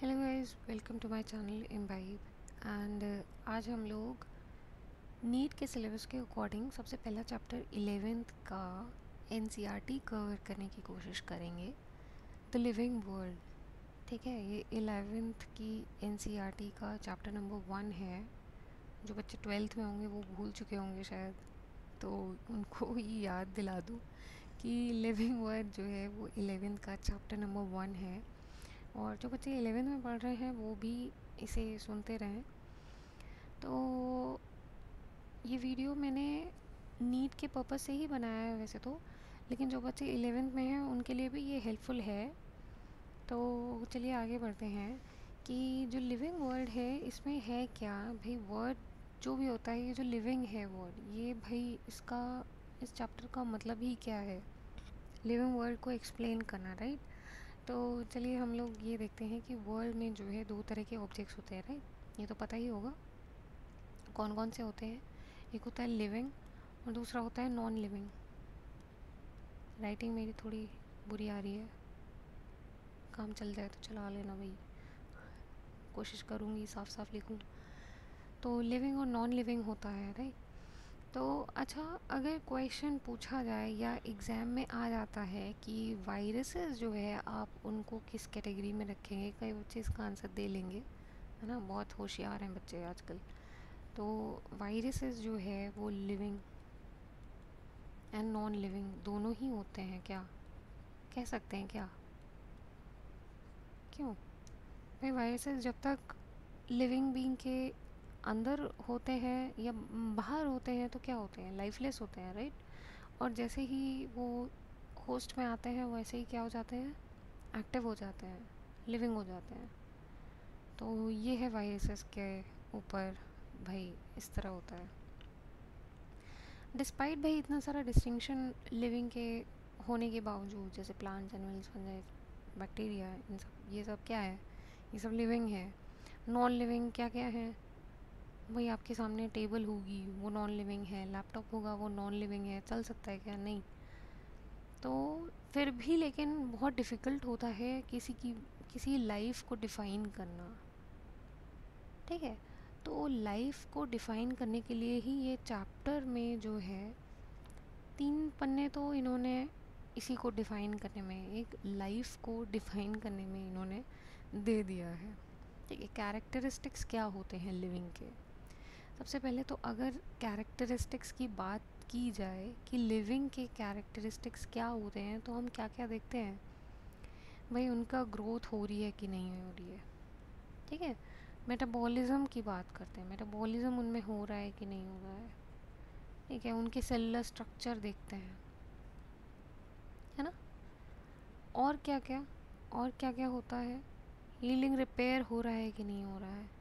Hello guys, welcome to my channel imbibe. And आज हम लोग नीट के सिलेबस के अकॉर्डिंग सबसे पहला चैप्टर 11th का एनसीईआरटी कवर करने की कोशिश करेंगे, द लिविंग वर्ल्ड। ठीक है, ये 11th की एनसीईआरटी का चैप्टर नंबर 1 है। जो बच्चे 12th में होंगे वो भूल चुके होंगे शायद, तो उनको ही याद दिला दूँ कि लिविंग वर्ल्ड जो है वो 11th का चैप्टर नंबर 1 है। और जो बच्चे 11th में पढ़ रहे हैं वो भी इसे सुनते रहें। तो ये वीडियो मैंने नीट के पर्पज़ से ही बनाया है वैसे तो, लेकिन जो बच्चे 11th में हैं उनके लिए भी ये हेल्पफुल है। तो चलिए आगे बढ़ते हैं कि जो लिविंग वर्ड है इसमें है क्या भाई। वर्ड जो भी होता है, ये जो लिविंग है वर्ड, ये भाई इसका इस चैप्टर का मतलब ही क्या है, लिविंग वर्ड को एक्सप्लेन करना, राइट। तो चलिए हम लोग ये देखते हैं कि वर्ल्ड में जो है दो तरह के ऑब्जेक्ट्स होते हैं, राइट। ये तो पता ही होगा कौन कौन से होते हैं। एक होता है लिविंग और दूसरा होता है नॉन लिविंग। राइटिंग मेरी थोड़ी बुरी आ रही है, काम चल जाए तो चला लेना भाई, कोशिश करूँगी साफ साफ लिखूँ। तो लिविंग और नॉन लिविंग होता है, राइट। तो अच्छा, अगर क्वेश्चन पूछा जाए या एग्ज़ाम में आ जाता है कि वायरसेस जो है आप उनको किस कैटेगरी में रखेंगे, कई बच्चे इसका आंसर दे लेंगे, है ना, बहुत होशियार हैं बच्चे आजकल। तो वायरसेस जो है वो लिविंग एंड नॉन लिविंग दोनों ही होते हैं क्या, कह सकते हैं क्या? क्यों भाई, वायरसेस जब तक लिविंग बीइंग के अंदर होते हैं या बाहर होते हैं तो क्या होते हैं, लाइफलेस होते हैं, राइट। और जैसे ही वो होस्ट में आते हैं वैसे ही क्या हो जाते हैं, एक्टिव हो जाते हैं, लिविंग हो जाते हैं। तो ये है वायरसेस के ऊपर भाई, इस तरह होता है। डिस्पाइट भाई इतना सारा डिस्टिंक्शन लिविंग के होने के बावजूद, जैसे प्लांट्स, एनिमल्स, फंजाई, बैक्टीरिया, इन सब ये सब क्या है, ये सब लिविंग है। नॉन लिविंग क्या क्या है भाई, आपके सामने टेबल होगी वो नॉन लिविंग है, लैपटॉप होगा वो नॉन लिविंग है, चल सकता है क्या? नहीं। तो फिर भी लेकिन बहुत डिफ़िकल्ट होता है किसी लाइफ को डिफ़ाइन करना, ठीक है। तो लाइफ को डिफ़ाइन करने के लिए ही ये चैप्टर में जो है 3 पन्ने तो इन्होंने इसी को डिफ़ाइन करने में, एक लाइफ को डिफ़ाइन करने में इन्होंने दे दिया है। ठीक है, कैरेक्टरिस्टिक्स क्या होते हैं लिविंग के। सबसे पहले तो अगर कैरेक्टरिस्टिक्स की बात की जाए कि लिविंग के कैरेक्टरिस्टिक्स क्या होते हैं, तो हम क्या क्या देखते हैं भाई, उनका ग्रोथ हो रही है कि नहीं हो रही है, ठीक है। मेटाबॉलिज्म की बात करते हैं, मेटाबॉलिज्म उनमें हो रहा है कि नहीं हो रहा है, ठीक है। उनके सेलुलर स्ट्रक्चर देखते हैं, है ना। और क्या क्या, और क्या क्या होता है, हीलिंग रिपेयर हो रहा है कि नहीं हो रहा है,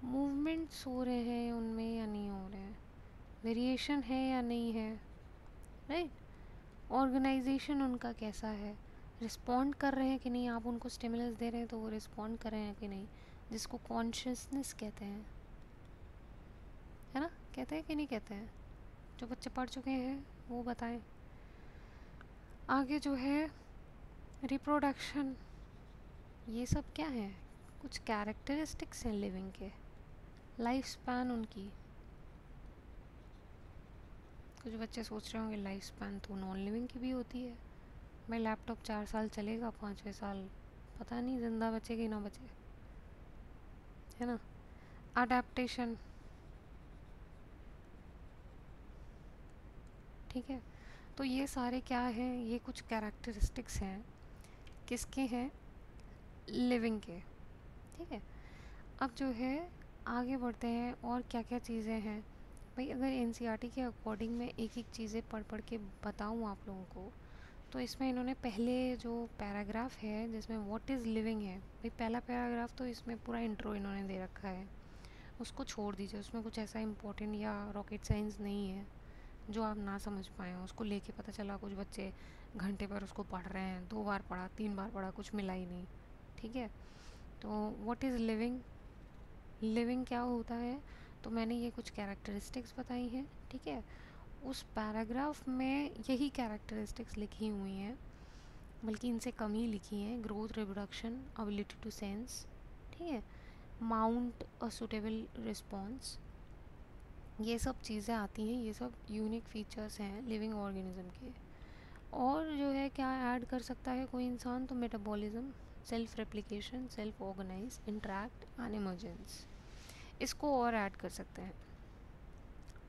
मूवमेंट्स हो रहे हैं उनमें या नहीं हो रहे हैं, वेरिएशन है या नहीं है, राइट। ऑर्गेनाइजेशन उनका कैसा है, रिस्पॉन्ड कर रहे हैं कि नहीं, आप उनको स्टिमुलस दे रहे हैं तो वो रिस्पॉन्ड कर रहे हैं कि नहीं, जिसको कॉन्शियसनेस कहते हैं, है ना। कहते हैं कि नहीं कहते हैं? जो बच्चे पढ़ चुके हैं वो बताएं। आगे जो है रिप्रोडक्शन, ये सब क्या है, कुछ कैरेक्टरिस्टिक्स हैं लिविंग के। लाइफ स्पैन उनकी, कुछ बच्चे सोच रहे होंगे लाइफ स्पैन तो नॉन लिविंग की भी होती है। भाई लैपटॉप 4 साल चलेगा, 5वें साल पता नहीं ज़िंदा बचे कि ना बचे, है ना। अडेप्टेशन, ठीक है। तो ये सारे क्या हैं, ये कुछ कैरेक्टरिस्टिक्स हैं, किसके हैं, लिविंग के, ठीक है। अब जो है आगे बढ़ते हैं और क्या क्या चीज़ें हैं भाई। अगर एनसीईआरटी के अकॉर्डिंग मैं एक एक चीज़ें पढ़ पढ़ के बताऊँ आप लोगों को, तो इसमें इन्होंने पहले जो पैराग्राफ है जिसमें व्हाट इज़ लिविंग है भाई, पहला पैराग्राफ तो इसमें पूरा इंट्रो इन्होंने दे रखा है, उसको छोड़ दीजिए। उसमें कुछ ऐसा इंपॉर्टेंट या रॉकेट साइंस नहीं है जो आप ना समझ पाएँ। उसको लेके पता चला कुछ बच्चे घंटे पर उसको पढ़ रहे हैं, 2 बार पढ़ा, 3 बार पढ़ा, कुछ मिला ही नहीं, ठीक है। तो व्हाट इज़ लिविंग, लिविंग क्या होता है, तो मैंने ये कुछ कैरेक्टरिस्टिक्स बताई हैं, ठीक है। उस पैराग्राफ में यही कैरेक्टरिस्टिक्स लिखी हुई हैं, बल्कि इनसे कम ही लिखी हैं। Growth, reproduction, ability to sense, ठीक है, माउंट अ सुटेबल रिस्पॉन्स, ये सब चीज़ें आती हैं, ये सब यूनिक फीचर्स हैं लिविंग ऑर्गेनिज्म के। और जो है क्या ऐड कर सकता है कोई इंसान, तो metabolism, self replication, self organize, interact and emergence, इसको और ऐड कर सकते हैं।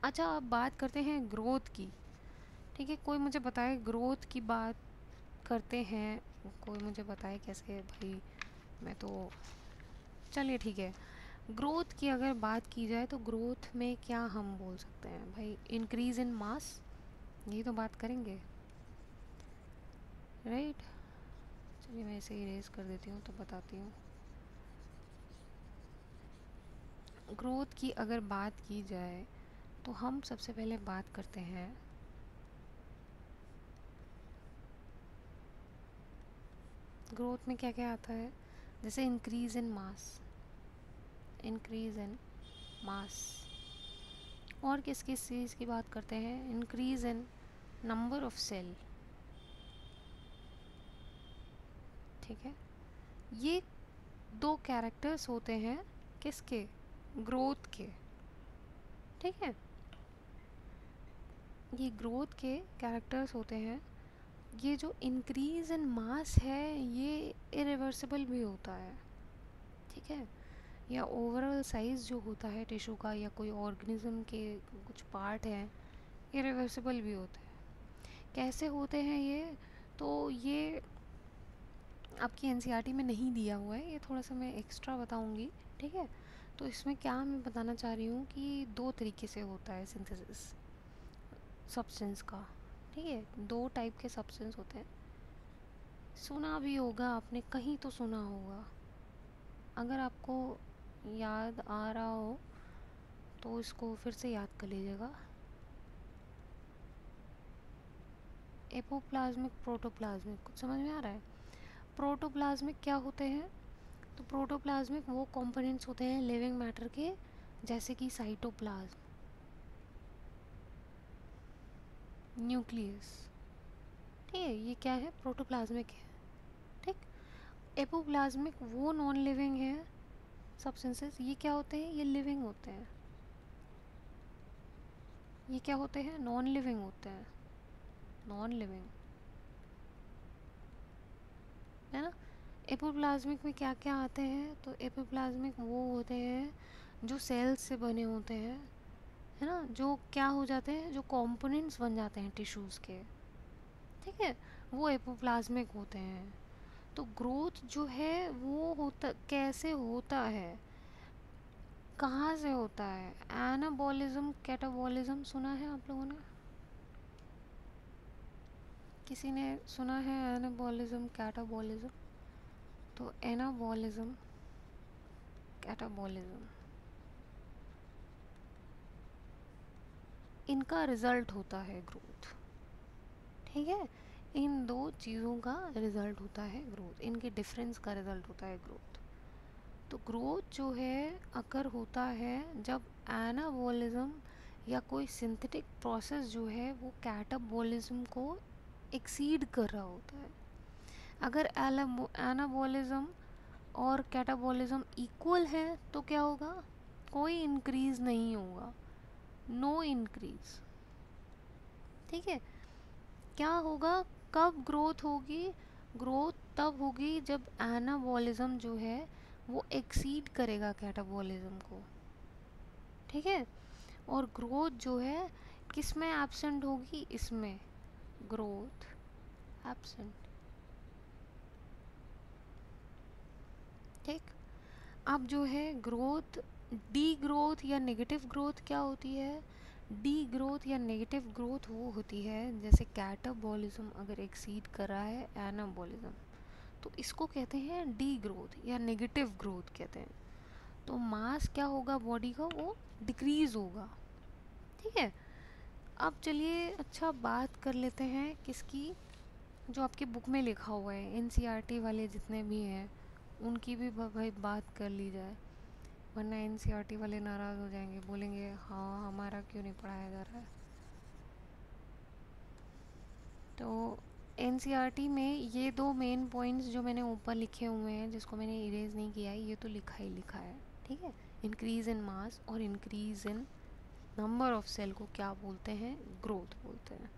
अच्छा, अब बात करते हैं ग्रोथ की। ठीक है, कोई मुझे बताए ग्रोथ की बात करते हैं, कोई मुझे बताए कैसे भाई। मैं तो, चलिए ठीक है, ग्रोथ की अगर बात की जाए तो ग्रोथ में क्या हम बोल सकते हैं भाई, इंक्रीज इन मास, यही तो बात करेंगे, राइट। चलिए मैं इसे इरेज कर देती हूँ तो बताती हूँ। ग्रोथ की अगर बात की जाए तो हम सबसे पहले बात करते हैं ग्रोथ में क्या क्या आता है। जैसे increase in mass, increase in mass, और किस किस चीज़ की बात करते हैं, increase in number of cell. ठीक है, ये दो कैरेक्टर्स होते हैं किसके, ग्रोथ के। ठीक है, ये ग्रोथ के कैरेक्टर्स होते हैं। ये जो इंक्रीज इन मास है ये इरिवर्सिबल भी होता है। ठीक है, या ओवरऑल साइज़ जो होता है टिश्यू का या कोई ऑर्गेनिज्म के कुछ पार्ट हैं, इरिवर्सिबल भी होते हैं। कैसे होते हैं ये, तो ये आपकी एनसीईआरटी में नहीं दिया हुआ है, ये थोड़ा सा मैं एक्स्ट्रा बताऊंगी। ठीक है, तो इसमें क्या मैं बताना चाह रही हूँ कि दो तरीके से होता है सिंथेसिस सब्सटेंस का। ठीक है, दो टाइप के सब्सटेंस होते हैं। सुना भी होगा आपने, कहीं तो सुना होगा। अगर आपको याद आ रहा हो तो इसको फिर से याद कर लीजिएगा। एपोप्लाज्मिक, प्रोटोप्लाज्मिक, कुछ समझ में आ रहा है। प्रोटोप्लाज्मिक क्या होते हैं, तो प्रोटोप्लाज्मिक वो कंपोनेंट्स होते हैं लिविंग मैटर के, जैसे कि साइटोप्लाज्म, न्यूक्लियस। ठीक है, ये क्या है, प्रोटोप्लाज्मिक है। ठीक, एपोप्लाज्मिक वो नॉन लिविंग है सब्सटेंसेस, ये क्या होते हैं, ये लिविंग होते हैं। ये क्या होते हैं, नॉन लिविंग होते हैं, नॉन लिविंग, है ना। एपोप्लाज्मिक में क्या क्या आते हैं, तो एपोप्लाज्मिक वो होते हैं जो सेल्स से बने होते हैं, है ना, जो क्या हो जाते हैं, जो कंपोनेंट्स बन जाते हैं टिश्यूज़ के। ठीक है, वो एपोप्लाज्मिक होते हैं। तो ग्रोथ जो है वो होता कैसे होता है, कहाँ से होता है, एनाबॉलिज्म कैटाबॉलिज्म सुना है आप लोगों ने, किसी ने सुना है एनाबॉलिज्म कैटाबॉलिज्म, तो एनाबॉलिज्म कैटाबॉलिज्म इनका रिजल्ट होता है ग्रोथ। ठीक है, इन दो चीज़ों का रिजल्ट होता है ग्रोथ, इनके डिफरेंस का रिजल्ट होता है ग्रोथ। तो ग्रोथ जो है अगर होता है जब एनाबॉलिज्म या कोई सिंथेटिक प्रोसेस जो है वो कैटाबॉलिज्म को एक्सीड कर रहा होता है। अगर एनाबॉलिज्म और कैटाबॉलिज्म इक्वल है तो क्या होगा, कोई इंक्रीज नहीं होगा, नो इंक्रीज। ठीक है, क्या होगा, कब ग्रोथ होगी, ग्रोथ तब होगी जब एनाबॉलिज्म जो है वो एक्सीड करेगा कैटाबॉलिज्म को। ठीक है, और ग्रोथ जो है किस में एब्सेंट होगी, इसमें ग्रोथ एब्सेंट। ठीक, अब जो है ग्रोथ, डी ग्रोथ या नेगेटिव ग्रोथ क्या होती है, डी ग्रोथ या नेगेटिव ग्रोथ वो होती है जैसे कैटाबॉलिज्म अगर एक्सीड कर रहा है एनाबॉलिज्म, तो इसको कहते हैं डी ग्रोथ या नेगेटिव ग्रोथ कहते हैं। तो मास क्या होगा बॉडी का, वो डिक्रीज होगा। ठीक है, अब चलिए अच्छा बात कर लेते हैं किसकी, जो आपकी बुक में लिखा हुआ है, एनसीईआरटी वाले जितने भी हैं उनकी भी भाई बात कर ली जाए, वरना एनसीईआरटी वाले नाराज़ हो जाएंगे, बोलेंगे हाँ हमारा क्यों नहीं पढ़ाया जा रहा है। तो एनसीईआरटी में ये दो मेन पॉइंट्स जो मैंने ऊपर लिखे हुए हैं, जिसको मैंने इरेज नहीं किया है, ये तो लिखा ही लिखा है, ठीक है। इंक्रीज इन मास और increase in number of cell को क्या बोलते हैं? ग्रोथ बोलते हैं।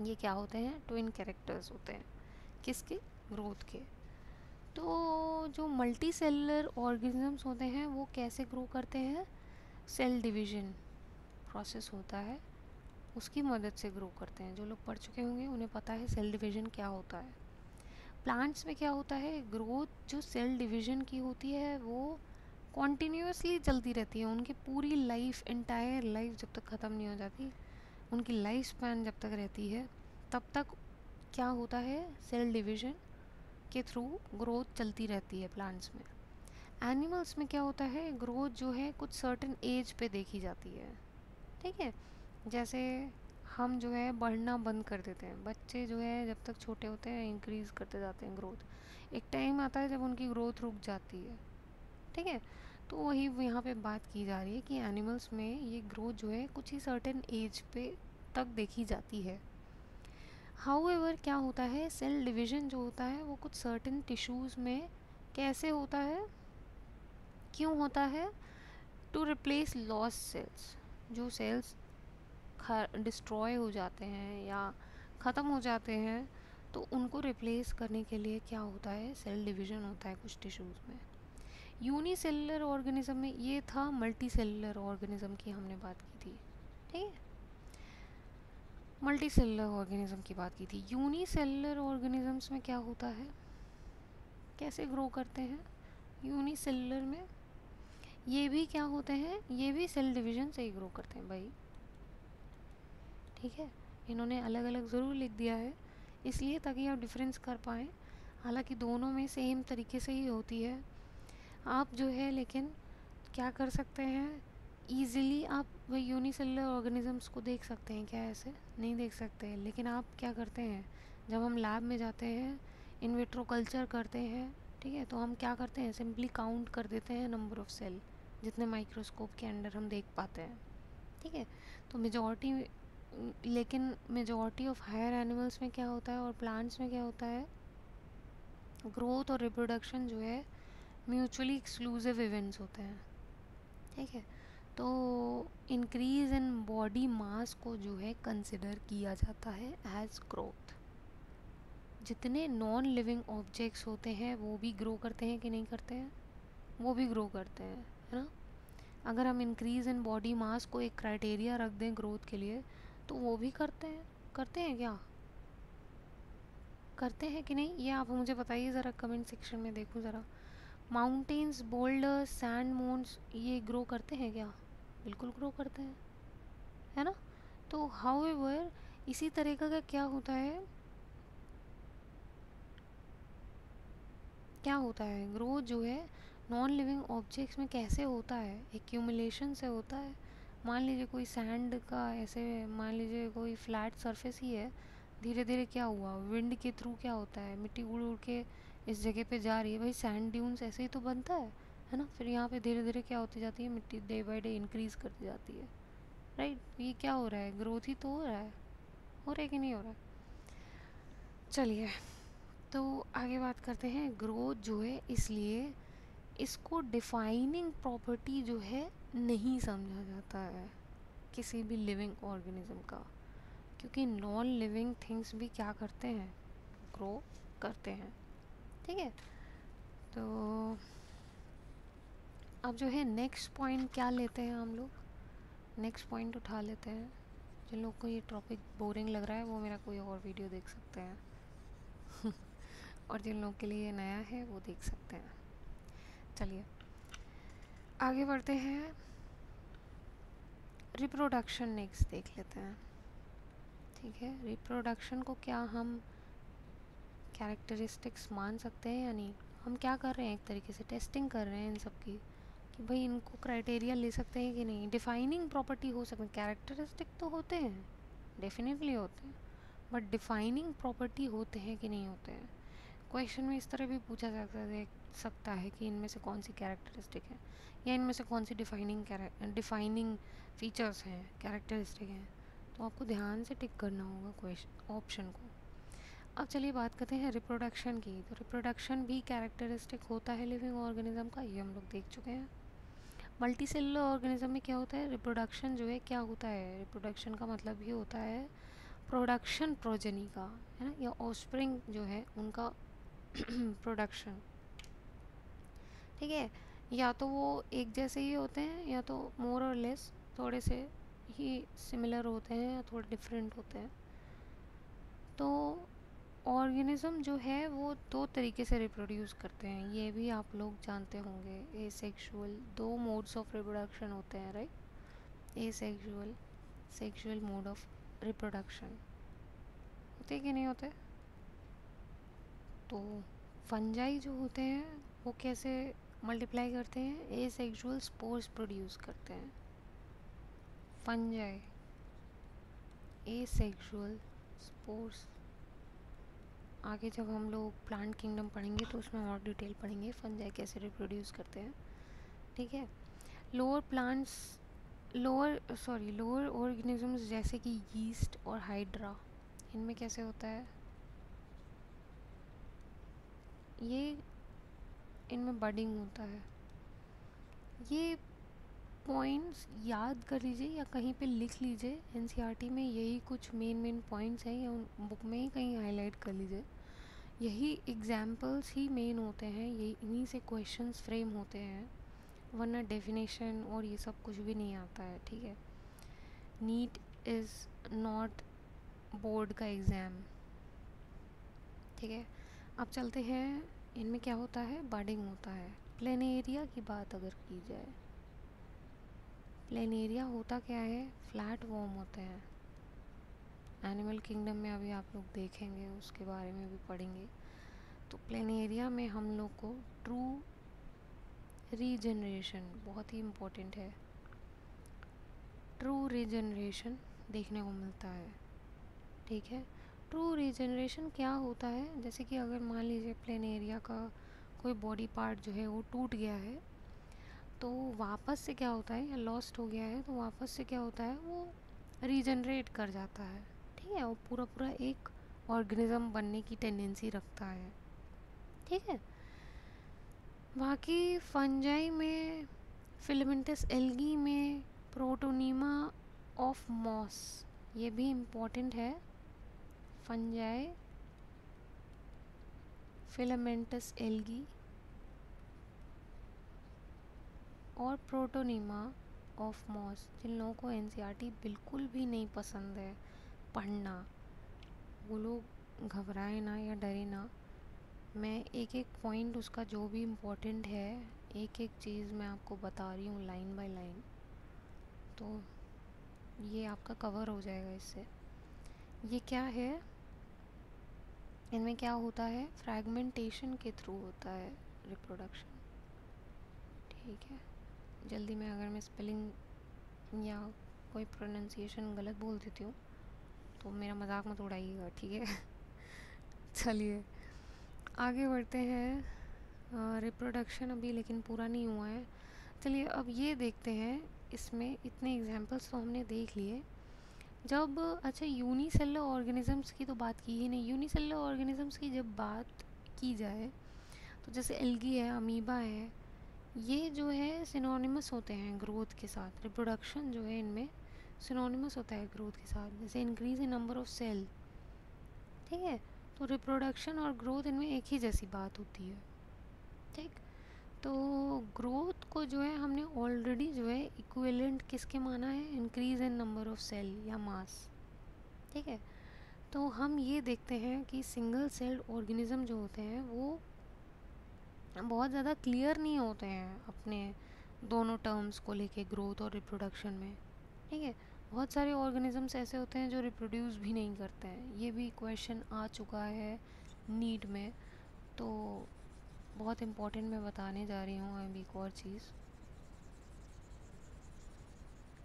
ये क्या होते हैं? ट्विन कैरेक्टर्स होते हैं। किसके? ग्रोथ के। तो जो मल्टी सेलुलर ऑर्गेनिजम्स होते हैं वो कैसे ग्रो करते हैं? सेल डिवीजन प्रोसेस होता है, उसकी मदद से ग्रो करते हैं। जो लोग पढ़ चुके होंगे उन्हें पता है सेल डिवीजन क्या होता है। प्लांट्स में क्या होता है? ग्रोथ जो सेल डिवीजन की होती है वो कॉन्टीन्यूसली चलती रहती है। उनकी पूरी लाइफ, एंटायर लाइफ जब तक ख़त्म नहीं हो जाती, उनकी लाइफ स्पैन जब तक रहती है, तब तक क्या होता है? सेल डिवीजन के थ्रू ग्रोथ चलती रहती है प्लांट्स में। एनिमल्स में क्या होता है? ग्रोथ जो है कुछ सर्टेन एज पे देखी जाती है, ठीक है। जैसे हम जो है बढ़ना बंद कर देते हैं, बच्चे जो है जब तक छोटे होते हैं इंक्रीज़ करते जाते हैं ग्रोथ। एक टाइम आता है जब उनकी ग्रोथ रुक जाती है, ठीक है। तो वही यहाँ पे बात की जा रही है कि एनिमल्स में ये ग्रोथ जो है कुछ ही सर्टेन एज पे तक देखी जाती है। हाउएवर क्या होता है? सेल डिवीजन जो होता है वो कुछ सर्टेन टिश्यूज़ में कैसे होता है, क्यों होता है? To replace loss cells. जो सेल्स डिस्ट्रॉय हो जाते हैं या ख़त्म हो जाते हैं, तो उनको रिप्लेस करने के लिए क्या होता है? सेल डिवीजन होता है कुछ टिश्यूज़ में। यूनिसेलुलर ऑर्गेनिज्म में ये था, मल्टी सेलुलर ऑर्गेनिज्म की हमने बात की थी, ठीक है। मल्टी सेलुलर ऑर्गेनिज्म की बात की थी। यूनिसेलुलर ऑर्गेनिजम्स में क्या होता है? कैसे ग्रो करते हैं? यूनिसेलुलर में ये भी क्या होते हैं? ये भी सेल डिवीजन से ही ग्रो करते हैं भाई, ठीक है। इन्होंने अलग अलग ज़रूर लिख दिया है इसलिए ताकि आप डिफरेंस कर पाएँ, हालांकि दोनों में सेम तरीके से ही होती है। आप जो है लेकिन क्या कर सकते हैं, ईज़िली आप वही यूनिसेलुलर ऑर्गेनिजम्स को देख सकते हैं क्या? ऐसे नहीं देख सकते, लेकिन आप क्या करते हैं, जब हम लैब में जाते हैं, इन विट्रो कल्चर करते हैं, ठीक है, तो हम क्या करते हैं? सिंपली काउंट कर देते हैं नंबर ऑफ़ सेल जितने माइक्रोस्कोप के अंडर हम देख पाते हैं, ठीक है। तो मेजॉरिटी, लेकिन मेजॉरिटी ऑफ हायर एनिमल्स में क्या होता है और प्लांट्स में क्या होता है? ग्रोथ और रिप्रोडक्शन जो है म्यूचुअली एक्सक्लूसिव इवेंट्स होते हैं, ठीक है। तो इंक्रीज इन बॉडी मास को जो है कंसिडर किया जाता है एज ग्रोथ। जितने नॉन लिविंग ऑब्जेक्ट्स होते हैं वो भी ग्रो करते हैं कि नहीं करते हैं? वो भी ग्रो करते हैं, है ना। अगर हम इंक्रीज इन बॉडी मास को एक क्राइटेरिया रख दें ग्रोथ के लिए, तो वो भी करते हैं। करते हैं क्या? करते हैं कि नहीं? ये आप मुझे बताइए ज़रा, कमेंट सेक्शन में देखूँ ज़रा। माउंटेन्स, बोल्डर्स, सैंड मून्स, ये ग्रो करते हैं क्या? बिल्कुल ग्रो करते हैं, है ना। तो हाउएवर इसी तरीक़ा का क्या होता है, क्या होता है? ग्रोथ जो है नॉन लिविंग ऑब्जेक्ट्स में कैसे होता है? एक्यूमुलेशन से होता है। मान लीजिए कोई सैंड का, ऐसे मान लीजिए कोई फ्लैट सरफेस ही है, धीरे धीरे क्या हुआ, विंड के थ्रू क्या होता है, मिट्टी उड़ उड़ के इस जगह पे जा रही है, भाई सैंड ड्यून्स ऐसे ही तो बनता है ना। फिर यहाँ पे धीरे धीरे क्या होती जाती है, मिट्टी डे बाय डे इंक्रीज़ करती जाती है, राइट। ये क्या हो रहा है? ग्रोथ ही तो हो रहा है। हो रहा है कि नहीं हो रहा है? चलिए, तो आगे बात करते हैं। ग्रोथ जो है, इसलिए इसको डिफाइनिंग प्रॉपर्टी जो है नहीं समझा जाता है किसी भी लिविंग ऑर्गेनिज्म का, क्योंकि नॉन लिविंग थिंग्स भी क्या करते हैं? ग्रो करते हैं, ठीक है। तो अब जो है नेक्स्ट पॉइंट क्या लेते हैं हम लोग? नेक्स्ट पॉइंट उठा लेते हैं। जिन लोग को ये टॉपिक बोरिंग लग रहा है वो मेरा कोई और वीडियो देख सकते हैं और जिन लोगों के लिए ये नया है वो देख सकते हैं। चलिए आगे बढ़ते हैं। रिप्रोडक्शन नेक्स्ट देख लेते हैं, ठीक है। रिप्रोडक्शन को क्या हम कैरेक्टरिस्टिक्स मान सकते हैं या नहीं? हम क्या कर रहे हैं, एक तरीके से टेस्टिंग कर रहे हैं इन सब की, कि भाई इनको क्राइटेरिया ले सकते हैं कि नहीं। डिफाइनिंग प्रॉपर्टी हो सकते हैं, कैरेक्टरिस्टिक तो होते हैं, डेफिनेटली होते हैं, बट डिफाइनिंग प्रॉपर्टी होते हैं कि नहीं होते हैं। क्वेश्चन में इस तरह भी पूछा जा सकता है कि इनमें से कौन सी कैरेक्टरिस्टिक है, या इनमें से कौन सी डिफाइनिंग फीचर्स हैं, कैरेक्टरिस्टिक हैं। तो आपको ध्यान से टिक करना होगा क्वेश्चन ऑप्शन को। अब चलिए बात करते हैं रिप्रोडक्शन की। तो रिप्रोडक्शन भी कैरेक्टरिस्टिक होता है लिविंग ऑर्गेनिज्म का, ये हम लोग देख चुके हैं। मल्टीसेलुलर ऑर्गेनिज्म में क्या होता है, रिप्रोडक्शन जो है क्या होता है, रिप्रोडक्शन का मतलब ये होता है प्रोडक्शन प्रोजेनी का, है ना, या ऑफस्प्रिंग जो है उनका प्रोडक्शन। ठीक है, या तो वो एक जैसे ही होते हैं या तो मोर और लेस थोड़े से ही सिमिलर होते हैं या थोड़े डिफरेंट होते हैं। तो ऑर्गेनिज्म जो है वो दो तरीके से रिप्रोड्यूस करते हैं, ये भी आप लोग जानते होंगे। एसेक्सुअल, दो मोड्स ऑफ रिप्रोडक्शन होते हैं, right. Asexual, sexual mode of reproduction होते कि नहीं होते। तो फंजाई जो होते हैं वो कैसे मल्टीप्लाई करते हैं, एसेक्सुअल स्पोर्स प्रोड्यूस करते हैं फंजाई, एसेक्सुअल स्पोर्स। आगे जब हम लोग प्लांट किंगडम पढ़ेंगे तो उसमें और डिटेल पढ़ेंगे फंजाई कैसे रिप्रोड्यूस करते हैं। ठीक है, लोअर प्लांट्स, लोअर ऑर्गेनिजम्स जैसे कि यीस्ट और हाइड्रा, इनमें कैसे होता है, ये इनमें बडिंग होता है। ये पॉइंट्स याद कर लीजिए या कहीं पे लिख लीजिए, एनसीईआरटी में यही कुछ मेन पॉइंट्स हैं, या बुक में ही कहीं हाईलाइट कर लीजिए। यही एग्जाम्पल्स ही मेन होते हैं, यही इन्हीं से क्वेश्चंस फ्रेम होते हैं, वरना डेफिनेशन और ये सब कुछ भी नहीं आता है। ठीक है, नीट इज़ नॉट बोर्ड का एग्ज़ाम। ठीक है, अब चलते हैं, इनमें क्या होता है, बडिंग होता है। प्लेनेरिया की बात अगर की जाए, प्लेनेरिया होता क्या है, फ्लैट वॉर्म होते हैं। एनिमल किंगडम में अभी आप लोग देखेंगे, उसके बारे में भी पढ़ेंगे। तो प्लेनेरिया में हम लोग को ट्रू रीजनरेशन बहुत ही इम्पोर्टेंट है, ट्रू रीजनरेशन देखने को मिलता है। ठीक है, ट्रू रीजनरेशन क्या होता है, जैसे कि अगर मान लीजिए प्लेनेरिया का कोई बॉडी पार्ट जो है वो टूट गया है, तो वापस से क्या होता है, या लॉस्ट हो गया है तो वापस से क्या होता है, वो रीजनरेट कर जाता है। ठीक है, वो पूरा पूरा एक ऑर्गेनिज्म बनने की टेंडेंसी रखता है। ठीक है, बाकी फंजाई में, फिलामेंटस एल्गी में, प्रोटोनीमा ऑफ मॉस, ये भी इम्पोर्टेंट है। फंजाई, फिलामेंटस एल्गी और प्रोटोनीमा ऑफ मॉस, जिन लोगों को एनसीईआरटी बिल्कुल भी नहीं पसंद है पढ़ना, वो लोग घबराए ना या डरे ना। मैं एक एक पॉइंट उसका जो भी इम्पोर्टेंट है, एक एक चीज़ मैं आपको बता रही हूँ लाइन बाय लाइन, तो ये आपका कवर हो जाएगा इससे। ये क्या है, इनमें क्या होता है, फ्रैगमेंटेशन के थ्रू होता है रिप्रोडक्शन। ठीक है, जल्दी में अगर मैं स्पेलिंग या कोई प्रोनाउंसिएशन गलत बोल देती हूँ तो मेरा मजाक मत उड़ाइएगा, ठीक है। चलिए आगे बढ़ते हैं। रिप्रोडक्शन अभी लेकिन पूरा नहीं हुआ है। चलिए अब ये देखते हैं, इसमें इतने एग्जांपल्स तो हमने देख लिए। जब अच्छा यूनिसेलुलर ऑर्गेनिजम्स की तो बात की ही नहीं, यूनिसेलुलर ऑर्गेनिजम्स की जब बात की जाए तो जैसे एल्गी है, अमीबा है, ये जो है सिनोनिमस होते हैं ग्रोथ के साथ। रिप्रोडक्शन जो है इनमें सिनोनिमस होता है ग्रोथ के साथ, जैसे increase in number of cell. ठीक है, तो रिप्रोडक्शन और ग्रोथ इनमें एक ही जैसी बात होती है। ठीक, तो ग्रोथ को जो है हमने ऑलरेडी जो है इक्विवेलेंट किसके माना है, increase in number of cell या मास। ठीक है, तो हम ये देखते हैं कि सिंगल सेल्ड ऑर्गेनिज्म जो होते हैं वो बहुत ज़्यादा क्लियर नहीं होते हैं अपने दोनों टर्म्स को लेके, ग्रोथ और रिप्रोडक्शन में। ठीक है, बहुत सारे ऑर्गेनिजम्स ऐसे होते हैं जो रिप्रोड्यूस भी नहीं करते हैं, ये भी क्वेश्चन आ चुका है नीट में। तो बहुत इम्पोर्टेंट मैं बताने जा रही हूँ अभी एक और चीज़।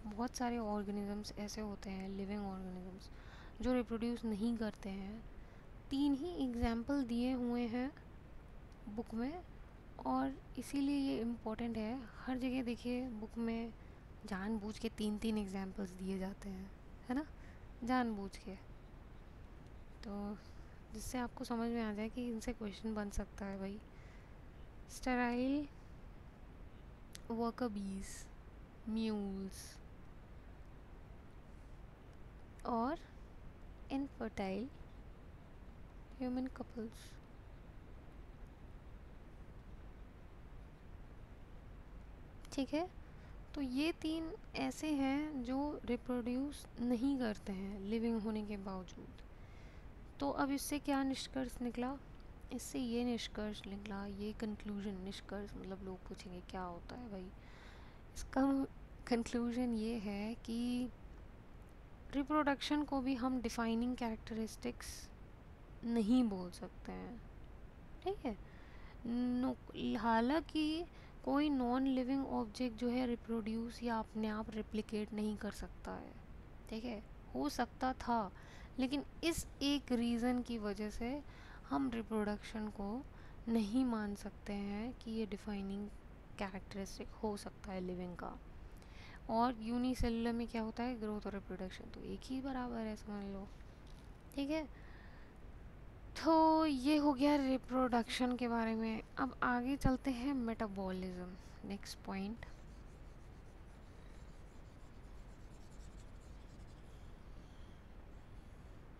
बहुत सारे ऑर्गेनिजम्स ऐसे होते हैं, लिविंग ऑर्गेनिजम्स, जो रिप्रोड्यूस नहीं करते हैं। 3 ही एग्जाम्पल दिए हुए हैं बुक में, और इसीलिए ये इम्पोर्टेंट है। हर जगह देखिए बुक में जानबूझ के 3-3 एग्जाम्पल्स दिए जाते हैं, है ना, जानबूझ के। तो जिससे आपको समझ में आ जाए कि इनसे क्वेश्चन बन सकता है भाई। स्टेराइल वर्कर बीज, म्यूल्स और इनफर्टाइल ह्यूमन कपल्स। ठीक है, तो ये 3 ऐसे हैं जो रिप्रोड्यूस नहीं करते हैं लिविंग होने के बावजूद। तो अब इससे क्या निष्कर्ष निकला? इससे ये निष्कर्ष निकला, ये कंक्लूजन, निष्कर्ष मतलब लोग पूछेंगे क्या होता है भाई, इसका कंक्लूजन ये है कि रिप्रोडक्शन को भी हम डिफाइनिंग कैरेक्टरिस्टिक्स नहीं बोल सकते हैं। ठीक है, हालांकि कोई नॉन लिविंग ऑब्जेक्ट जो है रिप्रोड्यूस या अपने आप रिप्लिकेट नहीं कर सकता है। ठीक है, हो सकता था, लेकिन इस एक रीज़न की वजह से हम रिप्रोडक्शन को नहीं मान सकते हैं कि ये डिफाइनिंग कैरेक्टरिस्टिक हो सकता है लिविंग का। और यूनिसेलुलर में क्या होता है, ग्रोथ और रिप्रोडक्शन तो एक ही बराबर है, समझ लो। ठीक है, तो ये हो गया रिप्रोडक्शन के बारे में। अब आगे चलते हैं metabolism, next point.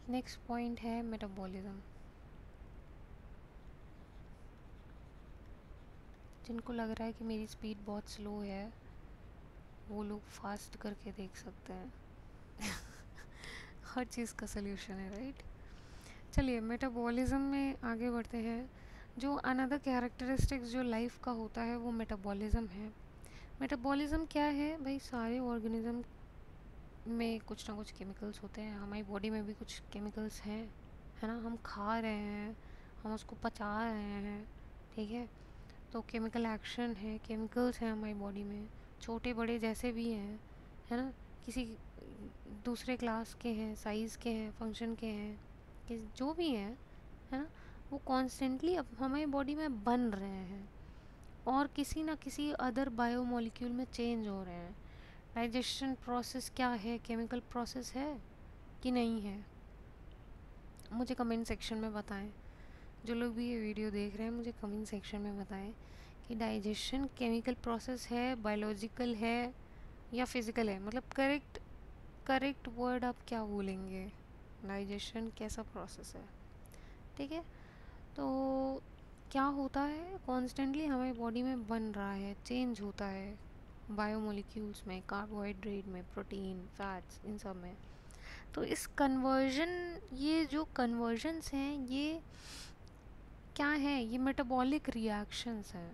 Next point है मेटाबॉलिज्म। जिनको लग रहा है कि मेरी स्पीड बहुत स्लो है वो लोग फास्ट करके देख सकते हैं। हर चीज़ का सल्यूशन है, राइट। चलिए मेटाबॉलिज्म में आगे बढ़ते हैं। जो अनदर कैरेक्टरिस्टिक्स जो लाइफ का होता है वो मेटाबॉलिज्म है। मेटाबॉलिज्म क्या है भाई, सारे ऑर्गेनिज्म में कुछ ना कुछ केमिकल्स होते हैं, हमारी बॉडी में भी कुछ केमिकल्स हैं, है ना। हम खा रहे हैं, हम उसको पचा रहे हैं, ठीक है। तो केमिकल एक्शन है, केमिकल्स हैं हमारी बॉडी में, छोटे बड़े जैसे भी हैं, है ना। किसी दूसरे क्लास के हैं, साइज़ के हैं, फंक्शन के हैं, कि जो भी हैं, है ना, वो कॉन्स्टेंटली अब हमारी बॉडी में बन रहे हैं और किसी ना किसी अदर बायोमोलिक्यूल में चेंज हो रहे हैं। डाइजेशन प्रोसेस क्या है, केमिकल प्रोसेस है कि नहीं है, मुझे कमेंट सेक्शन में बताएं। जो लोग भी ये वीडियो देख रहे हैं मुझे कमेंट सेक्शन में बताएं कि डाइजेशन केमिकल प्रोसेस है, बायोलॉजिकल है या फिज़िकल है। मतलब करेक्ट करेक्ट वर्ड आप क्या बोलेंगे, डाइजेशन कैसा प्रोसेस है। ठीक है, तो क्या होता है, कॉन्स्टेंटली हमारी बॉडी में बन रहा है, चेंज होता है बायोमोलिक्यूल्स में, कार्बोहाइड्रेट में, प्रोटीन, फैट्स, इन सब में। तो इस कन्वर्जन, ये जो कन्वर्जन्स हैं ये क्या है, ये मेटाबॉलिक रिएक्शंस हैं।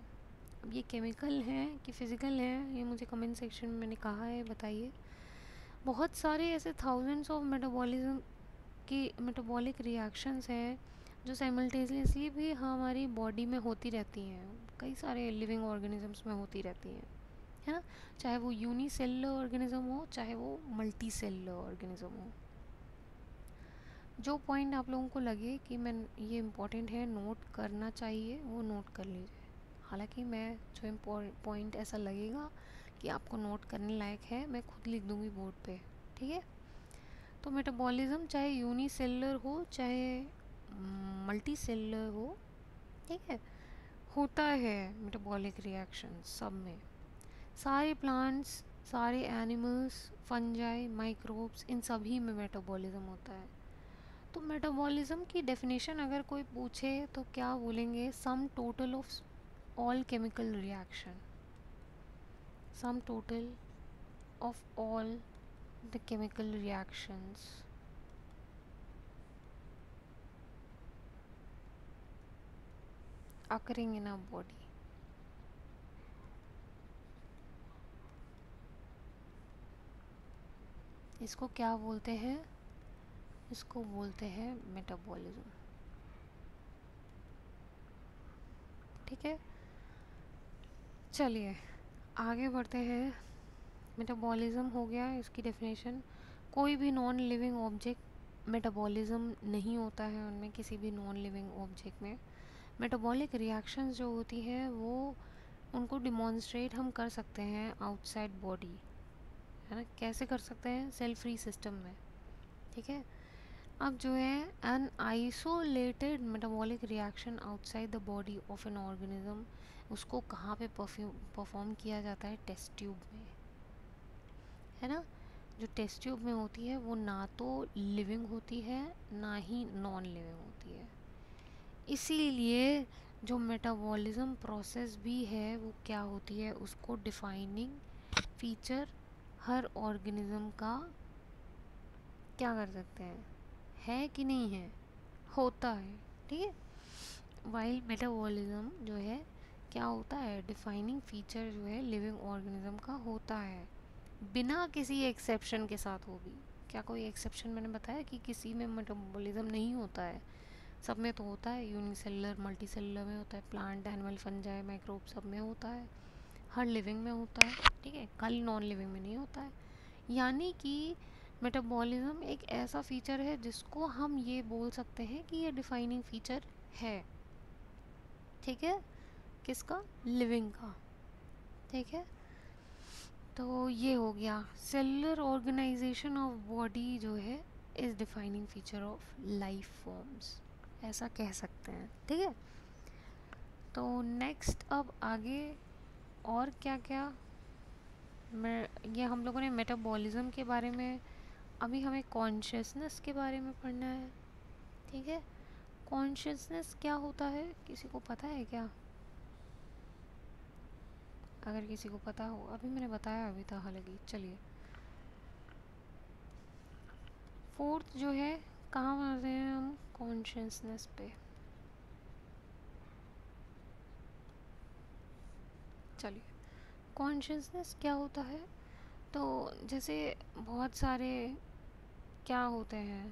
अब ये केमिकल हैं कि फिज़िकल हैं, ये मुझे कमेंट सेक्शन में मैंने कहा है, बताइए। बहुत सारे ऐसे थाउजेंड्स ऑफ मेटाबॉलिज्म की मेटाबॉलिक रिएक्शंस हैं जो साइमल्टेनियसली भी हमारी बॉडी में होती रहती हैं, कई सारे लिविंग ऑर्गेनिजम्स में होती रहती हैं, है ना। चाहे वो यूनिसेलुलर ऑर्गेनिज्म हो, चाहे वो मल्टी सेलुलर ऑर्गेनिज्म हो। जो पॉइंट आप लोगों को लगे कि मैं ये इम्पोर्टेंट है, नोट करना चाहिए, वो नोट कर लीजिए। हालांकि मैं जो पॉइंट ऐसा लगेगा कि आपको नोट करने लायक है, मैं खुद लिख दूँगी बोर्ड पे, ठीक है। तो मेटाबॉलिज्म चाहे यूनिसेलुलर हो चाहे मल्टी सेलुलर हो, ठीक है, होता है मेटाबॉलिक रिएक्शन सब में। सारे प्लांट्स, सारे एनिमल्स, फंजाई, माइक्रोब्स, इन सभी में मेटाबॉलिज्म होता है। तो मेटाबॉलिज्म की डेफिनेशन अगर कोई पूछे तो क्या बोलेंगे, sum total of all chemical reaction, sum total of all the chemical reactions occurring in our body। इसको क्या बोलते हैं, इसको बोलते हैं मेटाबॉलिज्म। ठीक है, चलिए आगे बढ़ते हैं। मेटाबॉलिज्म हो गया इसकी डेफिनेशन। कोई भी नॉन लिविंग ऑब्जेक्ट मेटाबॉलिज्म नहीं होता है उनमें, किसी भी नॉन लिविंग ऑब्जेक्ट में मेटाबॉलिक रिएक्शंस जो होती हैं वो उनको डिमॉन्स्ट्रेट हम कर सकते हैं आउटसाइड बॉडी, है ना। कैसे कर सकते हैं, सेल फ्री सिस्टम में, ठीक है। अब जो है an isolated metabolic reaction outside the body of an organism, उसको कहाँ पे परफॉर्म किया जाता है? टेस्ट ट्यूब में, है ना। जो टेस्ट ट्यूब में होती है वो ना तो लिविंग होती है ना ही नॉन लिविंग होती है। इसीलिए जो मेटाबॉलिज्म प्रोसेस भी है वो क्या होती है, उसको डिफाइनिंग फीचर हर ऑर्गेनिज्म का क्या कर सकते हैं, है कि नहीं है, होता है। ठीक है। वाइल मेटाबॉलिज्म जो है क्या होता है, डिफाइनिंग फीचर जो है लिविंग ऑर्गेनिज्म का होता है, बिना किसी एक्सेप्शन के साथ हो भी। क्या कोई एक्सेप्शन मैंने बताया कि किसी में मेटाबॉलिज्म नहीं होता है? सब में तो होता है, यूनिसेलुलर मल्टी सेलुलर में होता है, प्लांट एनिमल फंजाई माइक्रोब सब में होता है, हर लिविंग में होता है। ठीक है, खाली नॉन लिविंग में नहीं होता है। यानी कि मेटाबॉलिज्म एक ऐसा फीचर है जिसको हम ये बोल सकते हैं कि ये डिफाइनिंग फीचर है। ठीक है, किसका? लिविंग का। ठीक है, तो ये हो गया सेलुलर ऑर्गेनाइजेशन ऑफ बॉडी जो है is defining feature of life forms, ऐसा कह सकते हैं। ठीक है, तो नेक्स्ट अब आगे और क्या क्या, मैं ये हम लोगों ने मेटाबॉलिज्म के बारे में, अभी हमें कॉन्शियसनेस के बारे में पढ़ना है। ठीक है, कॉन्शियसनेस क्या होता है, किसी को पता है क्या? अगर किसी को पता हो, अभी मैंने बताया अभी था हालांकि। चलिए, फोर्थ जो है, कहाँ पढ़ रहे हैं हम? कॉन्शियसनेस पे। चलिए, कॉन्शियसनेस क्या होता है? तो जैसे बहुत सारे क्या होते हैं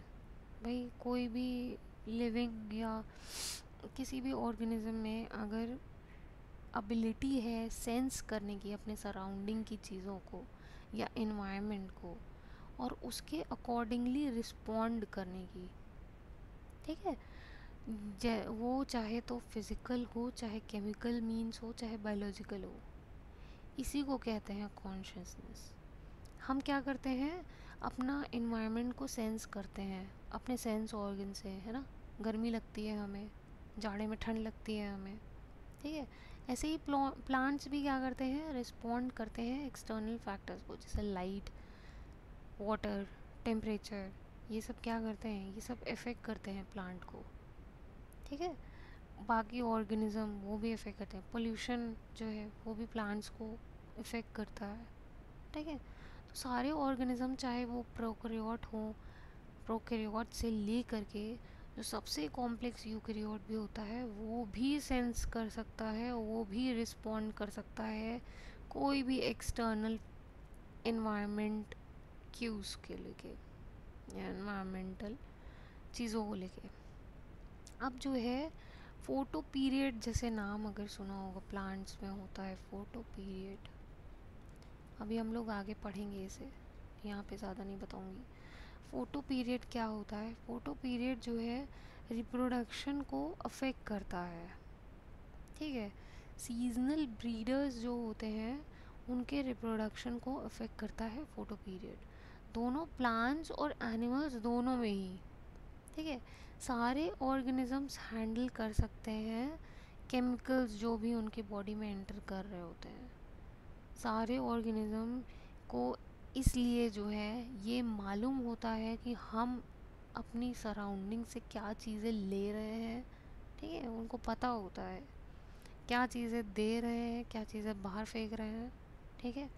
भाई, कोई भी लिविंग या किसी भी ऑर्गेनिज्म में अगर एबिलिटी है सेंस करने की अपने सराउंडिंग की चीज़ों को या इन्वायरमेंट को, और उसके अकॉर्डिंगली रिस्पॉन्ड करने की। ठीक है, वो चाहे तो फिज़िकल हो, चाहे केमिकल मीन्स हो, चाहे बायोलॉजिकल हो, इसी को कहते हैं कॉन्शियसनेस। हम क्या करते हैं, अपना इन्वायरमेंट को सेंस करते हैं अपने सेंस ऑर्गन से, है ना। गर्मी लगती है हमें, जाड़े में ठंड लगती है हमें। ठीक है, ऐसे ही प्लांट्स भी क्या करते हैं, रिस्पॉन्ड करते हैं एक्सटर्नल फैक्टर्स को, जैसे लाइट, वाटर, टेम्परेचर, ये सब क्या करते हैं, ये सब इफ़ेक्ट करते हैं प्लांट को। ठीक है, बाकी ऑर्गेनिज्म वो भी इफ़ेक्ट करते हैं, पोल्यूशन जो है वो भी प्लांट्स को इफ़ेक्ट करता है। ठीक है, तो सारे ऑर्गेनिज्म चाहे वो प्रोकैरियोट हो, प्रोकैरियोट से ले करके जो सबसे कॉम्प्लेक्स यूकैरियोट भी होता है, वो भी सेंस कर सकता है, वो भी रिस्पॉन्ड कर सकता है कोई भी एक्सटर्नल इन्वायरमेंट क्यूज़ के लेके या इन्वायरमेंटल चीज़ों को लेके। अब जो है फोटो पीरियड, जैसे नाम अगर सुना होगा, प्लांट्स में होता है फोटो पीरियड। अभी हम लोग आगे पढ़ेंगे इसे, यहाँ पे ज़्यादा नहीं बताऊँगी। फ़ोटो पीरियड क्या होता है? फ़ोटो पीरियड जो है रिप्रोडक्शन को अफेक्ट करता है। ठीक है, सीजनल ब्रीडर्स जो होते हैं उनके रिप्रोडक्शन को अफेक्ट करता है फ़ोटो पीरियड, दोनों प्लांट्स और एनिमल्स दोनों में ही। ठीक है, सारे ऑर्गेनिजम्स हैंडल कर सकते हैं केमिकल्स जो भी उनकी बॉडी में एंटर कर रहे होते हैं। सारे ऑर्गेनिज्म को इसलिए जो है ये मालूम होता है कि हम अपनी सराउंडिंग से क्या चीज़ें ले रहे हैं। ठीक है, उनको पता होता है क्या चीज़ें दे रहे हैं, क्या चीज़ें बाहर फेंक रहे हैं। ठीक है,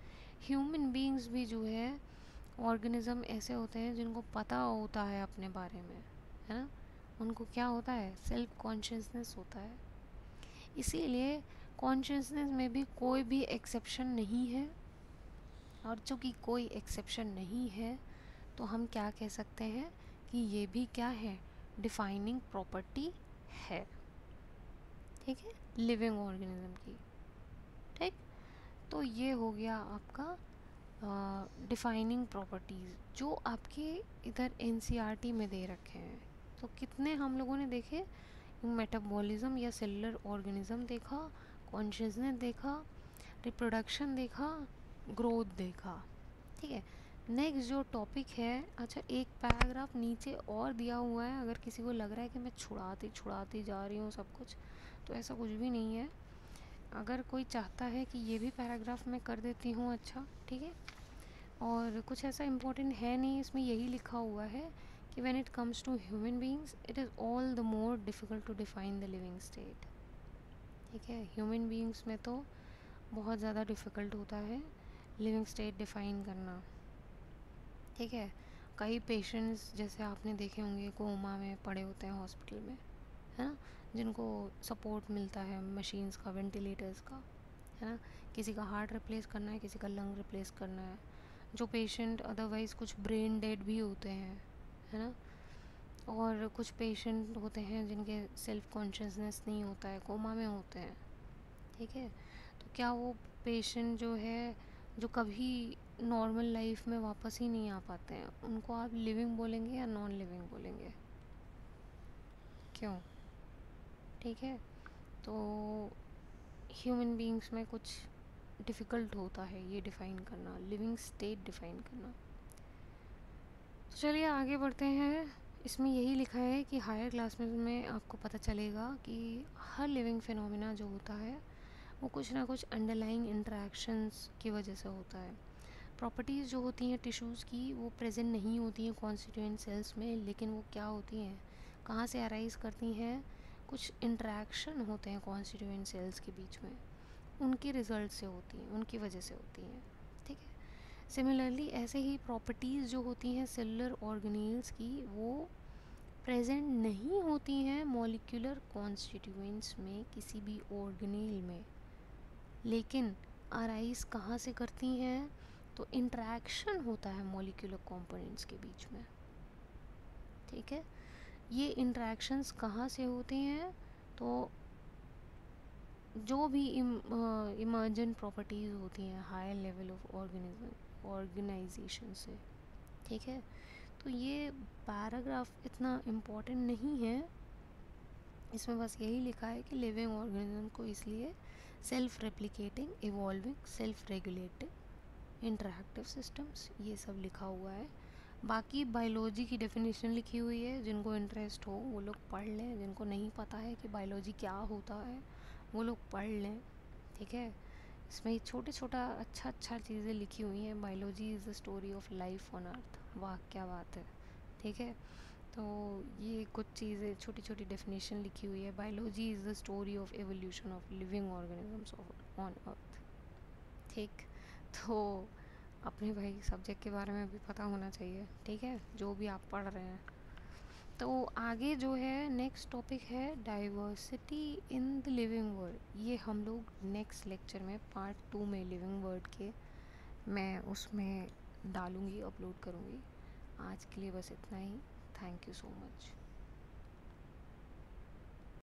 ह्यूमन बीइंग्स भी जो है ऑर्गेनिज्म ऐसे होते हैं जिनको पता होता है अपने बारे में, है ना। उनको क्या होता है, सेल्फ कॉन्शियसनेस होता है। इसीलिए कॉन्शियसनेस में भी कोई भी एक्सेप्शन नहीं है, और चूँकि कोई एक्सेप्शन नहीं है तो हम क्या कह सकते हैं कि ये भी क्या है, डिफाइनिंग प्रॉपर्टी है। ठीक है, लिविंग ऑर्गेनिज्म की। ठीक, तो ये हो गया आपका डिफाइनिंग प्रॉपर्टीज़ जो आपके इधर एनसीईआरटी में दे रखे हैं। तो कितने हम लोगों ने देखे, मेटाबॉलिज्म या सेलुलर ऑर्गेनिज्म देखा, कॉन्शियसनेस देखा, रिप्रोडक्शन देखा, ग्रोथ देखा। ठीक है, नेक्स्ट जो टॉपिक है, अच्छा एक पैराग्राफ नीचे और दिया हुआ है, अगर किसी को लग रहा है कि मैं छुड़ाती जा रही हूँ सब कुछ, तो ऐसा कुछ भी नहीं है। अगर कोई चाहता है कि ये भी पैराग्राफ मैं कर देती हूँ, अच्छा ठीक है। और कुछ ऐसा इम्पोर्टेंट है नहीं, इसमें यही लिखा हुआ है कि when it comes to human beings it is all the more difficult to define the living state. ठीक है, ह्यूमन बीइंग्स में तो बहुत ज़्यादा डिफ़िकल्ट होता है लिविंग स्टेट डिफ़ाइन करना। ठीक है, कई पेशेंट्स जैसे आपने देखे होंगे कोमा में पड़े होते हैं हॉस्पिटल में, है ना, जिनको सपोर्ट मिलता है मशीन्स का, वेंटिलेटर्स का, है ना। किसी का हार्ट रिप्लेस करना है, किसी का लंग रिप्लेस करना है। जो पेशेंट अदरवाइज़ कुछ ब्रेन डेड भी होते हैं, है ना। और कुछ पेशेंट होते हैं जिनके सेल्फ कॉन्शियसनेस नहीं होता है, कोमा में होते हैं। ठीक है, तो क्या वो पेशेंट जो है, जो कभी नॉर्मल लाइफ में वापस ही नहीं आ पाते हैं, उनको आप लिविंग बोलेंगे या नॉन लिविंग बोलेंगे? क्यों? ठीक है, तो ह्यूमन बीइंग्स में कुछ डिफ़िकल्ट होता है ये डिफ़ाइन करना, लिविंग स्टेट डिफ़ाइन करना। तो चलिए आगे बढ़ते हैं। इसमें यही लिखा है कि हायर क्लास में आपको पता चलेगा कि हर लिविंग फिनोमिना जो होता है वो कुछ ना कुछ अंडरलाइंग इंटरेक्शंस की वजह से होता है। प्रॉपर्टीज़ जो होती हैं टिश्यूज़ की वो प्रेजेंट नहीं होती हैं कॉन्स्टिट्यूएंट सेल्स में, लेकिन वो क्या होती हैं, कहाँ से अराइज करती हैं, कुछ इंटरेक्शन होते हैं कॉन्स्टिट्यूएंट सेल्स के बीच में, उनके रिजल्ट से होती हैं, उनकी वजह से होती हैं। ठीक है, सिमिलरली ऐसे ही प्रॉपर्टीज़ जो होती हैं सेलुलर ऑर्गेनेल्स की, वो प्रेजेंट नहीं होती हैं मॉलिक्यूलर कॉन्स्टिट्यूएंट्स में किसी भी ऑर्गेनेल में, लेकिन अराइज कहाँ से करती हैं, तो इंटरेक्शन होता है मॉलिक्यूलर कंपोनेंट्स के बीच में। ठीक है, ये इंटरेक्शंस कहाँ से होते हैं, तो जो भी इमर्जेंट प्रॉपर्टीज़ होती हैं हायर लेवल ऑफ ऑर्गेनाइजेशन से। ठीक है, तो ये पैराग्राफ इतना इम्पोर्टेंट नहीं है, इसमें बस यही लिखा है कि लिविंग ऑर्गेनिज्म को इसलिए self replicating, evolving, self regulating, interactive systems, ये सब लिखा हुआ है। बाकी बायोलॉजी की डेफिनेशन लिखी हुई है, जिनको इंटरेस्ट हो वो लोग पढ़ लें, जिनको नहीं पता है कि बायोलॉजी क्या होता है वो लोग पढ़ लें। ठीक है, इसमें छोटे छोटा अच्छा चीज़ें लिखी हुई हैं। Biology is the story of life on earth, वाह क्या बात है। ठीक है, तो ये कुछ चीज़ें छोटी छोटी डेफिनेशन लिखी हुई है। Biology is the story of evolution of living organisms on earth. ठीक, तो अपने भाई सब्जेक्ट के बारे में भी पता होना चाहिए, ठीक है, जो भी आप पढ़ रहे हैं। तो आगे जो है नेक्स्ट टॉपिक है diversity in the living world. ये हम लोग नेक्स्ट लेक्चर में पार्ट 2 में लिविंग वर्ल्ड के मैं उसमें डालूँगी, अपलोड करूँगी। आज के लिए बस इतना ही। Thank you so much.